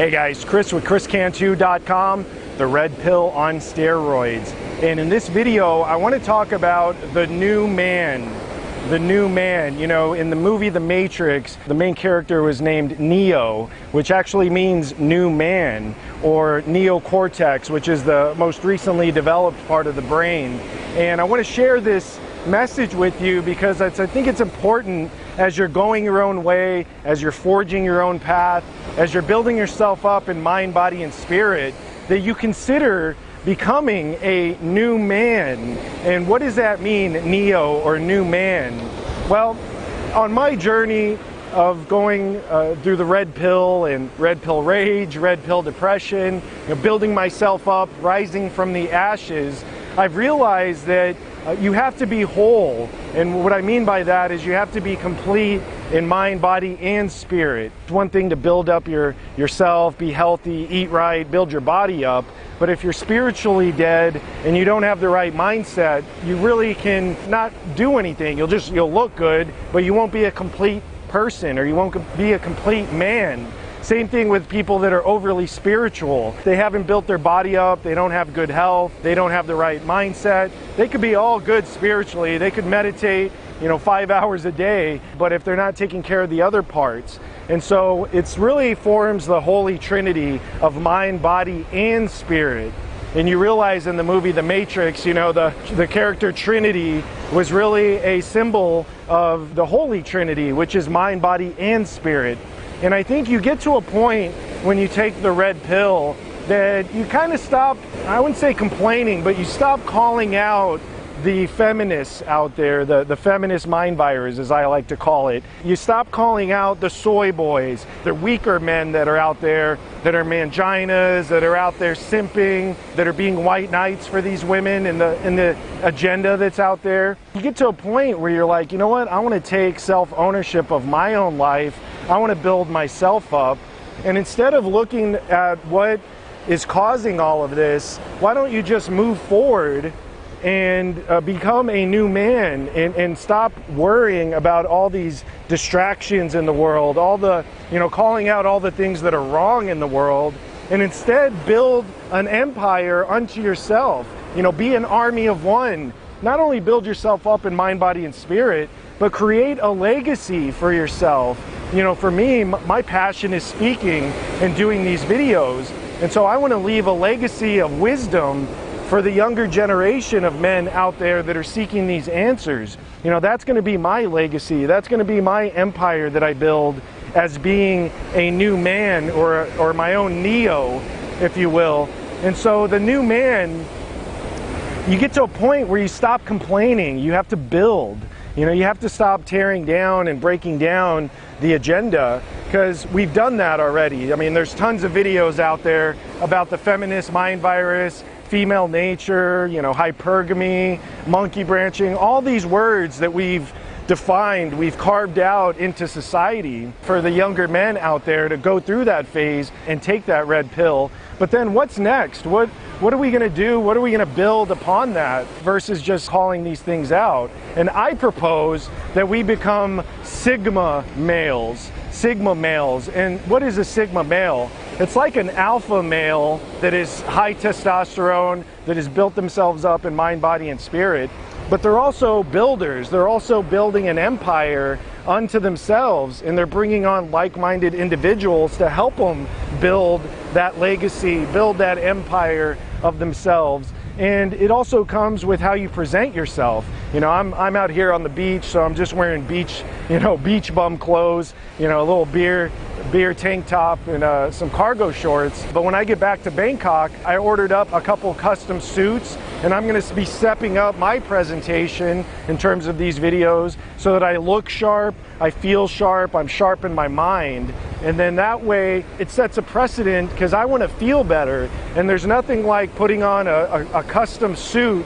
Hey guys, Kris with KrisCantu.com, the red pill on steroids. And in this video, I want to talk about the new man. The new man. You know, in the movie The Matrix, the main character was named Neo, which actually means new man, or neocortex, which is the most recently developed part of the brain. And I want to share this message with you because I think it's important as you're going your own way, as you're forging your own path, as you're building yourself up in mind, body, and spirit, that you consider becoming a new man. And what does that mean, Neo or new man? Well, on my journey of going through the red pill and red pill rage, red pill depression, building myself up, rising from the ashes, I've realized that you have to be whole. And what I mean by that is you have to be complete in mind, body, and spirit. It's one thing to build up yourself, be healthy, eat right, build your body up. But if you're spiritually dead and you don't have the right mindset, you really can not do anything. You'll look good, but you won't be a complete person, or you won't be a complete man. Same thing with people that are overly spiritual. They haven't built their body up, they don't have good health, they don't have the right mindset. They could be all good spiritually, they could meditate 5 hours a day, but if they're not taking care of the other parts. And so it's really forms the holy trinity of mind, body, and spirit. And you realize in the movie The Matrix, the character Trinity was really a symbol of the holy trinity, which is mind, body, and spirit. And I think you get to a point when you take the red pill that you kind of stop, I wouldn't say complaining, but you stop calling out the feminists out there, the feminist mind virus, as I like to call it. You stop calling out the soy boys, the weaker men that are out there, that are manginas, that are out there simping, that are being white knights for these women in the agenda that's out there. You get to a point where you're like, you know what, I want to take self-ownership of my own life. I want to build myself up. And instead of looking at what is causing all of this, why don't you just move forward and become a new man and stop worrying about all these distractions in the world, all the, calling out all the things that are wrong in the world, and instead build an empire unto yourself. Be an army of one. Not only build yourself up in mind, body, and spirit, but create a legacy for yourself. For me, my passion is speaking and doing these videos. And so I want to leave a legacy of wisdom for the younger generation of men out there that are seeking these answers. That's going to be my legacy. That's going to be my empire that I build as being a new man, or my own Neo, if you will. And so the new man, you get to a point where you stop complaining. You have to build. You have to stop tearing down and breaking down the agenda, because we've done that already. I mean, there's tons of videos out there about the feminist mind virus, female nature, hypergamy, monkey branching, all these words that we've defined, we've carved out into society for the younger men out there to go through that phase and take that red pill. But then what's next? What are we going to do? What are we going to build upon that versus just calling these things out? And I propose that we become Sigma males. Sigma males. And what is a Sigma male? It's like an alpha male that is high testosterone, that has built themselves up in mind, body, and spirit. But they're also builders. They're also building an empire unto themselves, and they're bringing on like-minded individuals to help them build that legacy, build that empire of themselves. And it also comes with how you present yourself. I'm out here on the beach, so I'm just wearing beach bum clothes, a little beer tank top and some cargo shorts. But when I get back to Bangkok, I ordered up a couple custom suits, and I'm going to be stepping up my presentation in terms of these videos so that I look sharp, I feel sharp, I'm sharp in my mind. And then that way it sets a precedent, because I want to feel better. And there's nothing like putting on a custom suit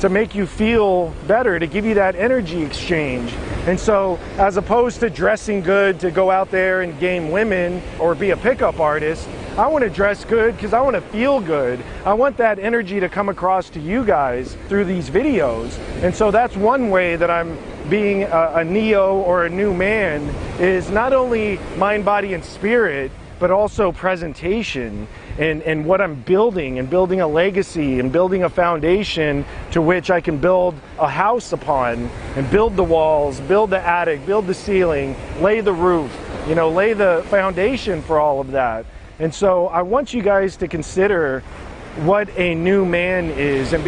to make you feel better, to give you that energy exchange. And so as opposed to dressing good to go out there and game women or be a pickup artist, I want to dress good because I want to feel good. I want that energy to come across to you guys through these videos. And so that's one way that I'm being a Neo or a new man, is not only mind, body, and spirit, but also presentation and what I'm building, and building a legacy and building a foundation to which I can build a house upon, and build the walls, build the attic, build the ceiling, lay the roof, you know, lay the foundation for all of that. And so I want you guys to consider what a new man is, and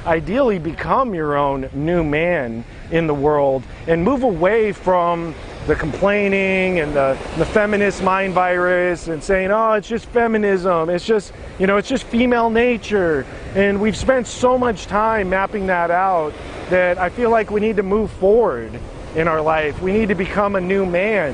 ideally become your own new man in the world, and move away from the complaining and the feminist mind virus and saying, oh, it's just feminism, it's just, you know, it's just female nature. And we've spent so much time mapping that out that I feel like we need to move forward in our life. We need to become a new man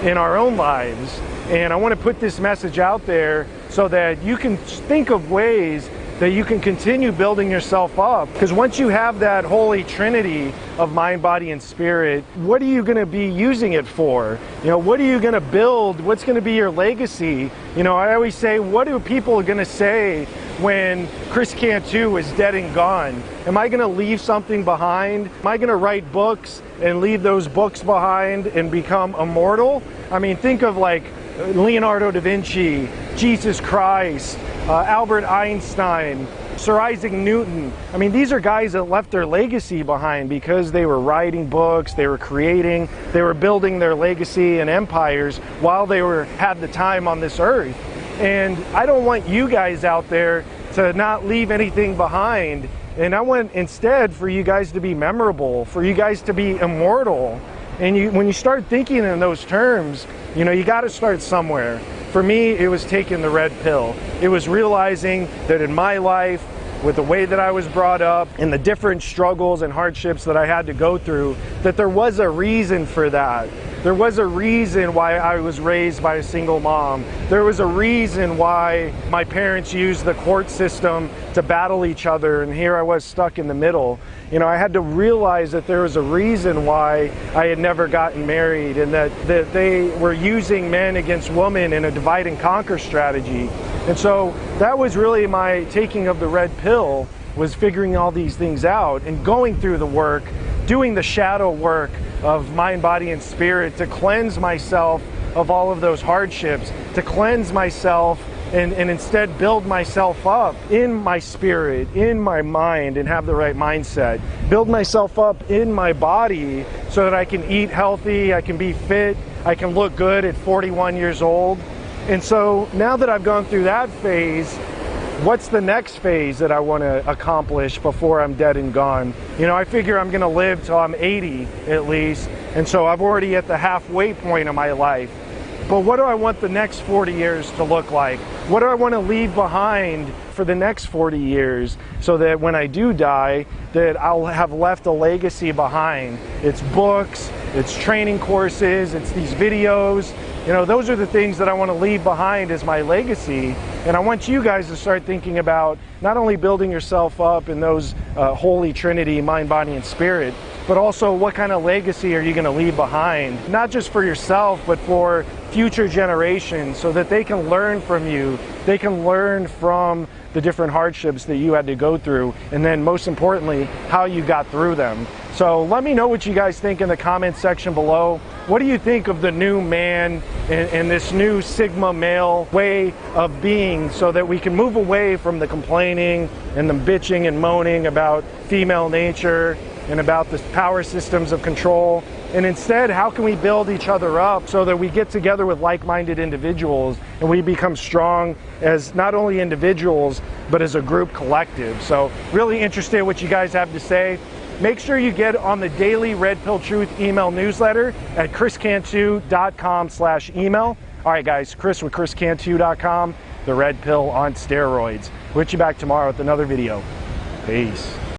in our own lives. And I want to put this message out there so that you can think of ways that you can continue building yourself up. Because once you have that holy trinity of mind, body, and spirit, what are you going to be using it for? You know, what are you going to build? What's going to be your legacy? You know, I always say, what are people going to say when Kris Cantu is dead and gone? Am I going to leave something behind? Am I going to write books and leave those books behind and become immortal? I mean, think of like Leonardo da Vinci, Jesus Christ, Albert Einstein, Sir Isaac Newton. I mean, these are guys that left their legacy behind because they were writing books, they were creating, they were building their legacy and empires while they had the time on this earth. And I don't want you guys out there to not leave anything behind. And I want instead for you guys to be memorable, for you guys to be immortal. And when you start thinking in those terms, you know, you got to start somewhere. For me, it was taking the red pill. It was realizing that in my life, with the way that I was brought up and the different struggles and hardships that I had to go through, that there was a reason for that. There was a reason why I was raised by a single mom. There was a reason why my parents used the court system to battle each other, and here I was stuck in the middle. You know, I had to realize that there was a reason why I had never gotten married, and that they were using men against women in a divide and conquer strategy. And so that was really my taking of the red pill, was figuring all these things out and going through the work, doing the shadow work of mind, body, and spirit to cleanse myself of all of those hardships, to cleanse myself and instead build myself up in my spirit, in my mind, and have the right mindset. Build myself up in my body so that I can eat healthy, I can be fit, I can look good at 41 years old. And so now that I've gone through that phase, what's the next phase that I want to accomplish before I'm dead and gone? You know, I figure I'm going to live till I'm 80 at least, and so I'm already at the halfway point of my life. But what do I want the next 40 years to look like? What do I want to leave behind for the next 40 years so that when I do die, that I'll have left a legacy behind? It's books, it's training courses, it's these videos. You know, those are the things that I want to leave behind as my legacy. And I want you guys to start thinking about not only building yourself up in those holy trinity, mind, body, and spirit, but also what kind of legacy are you going to leave behind? Not just for yourself, but for future generations, so that they can learn from you. They can learn from the different hardships that you had to go through, and then most importantly, how you got through them. So let me know what you guys think in the comments section below. What do you think of the new man and this new Sigma male way of being, so that we can move away from the complaining and the bitching and moaning about female nature and about the power systems of control? And instead, how can we build each other up so that we get together with like-minded individuals and we become strong as not only individuals, but as a group collective? So really interested in what you guys have to say. Make sure you get on the daily Red Pill Truth email newsletter at kriscantu.com/email. All right, guys, Kris with kriscantu.com, the Red Pill on steroids. We'll get you back tomorrow with another video. Peace.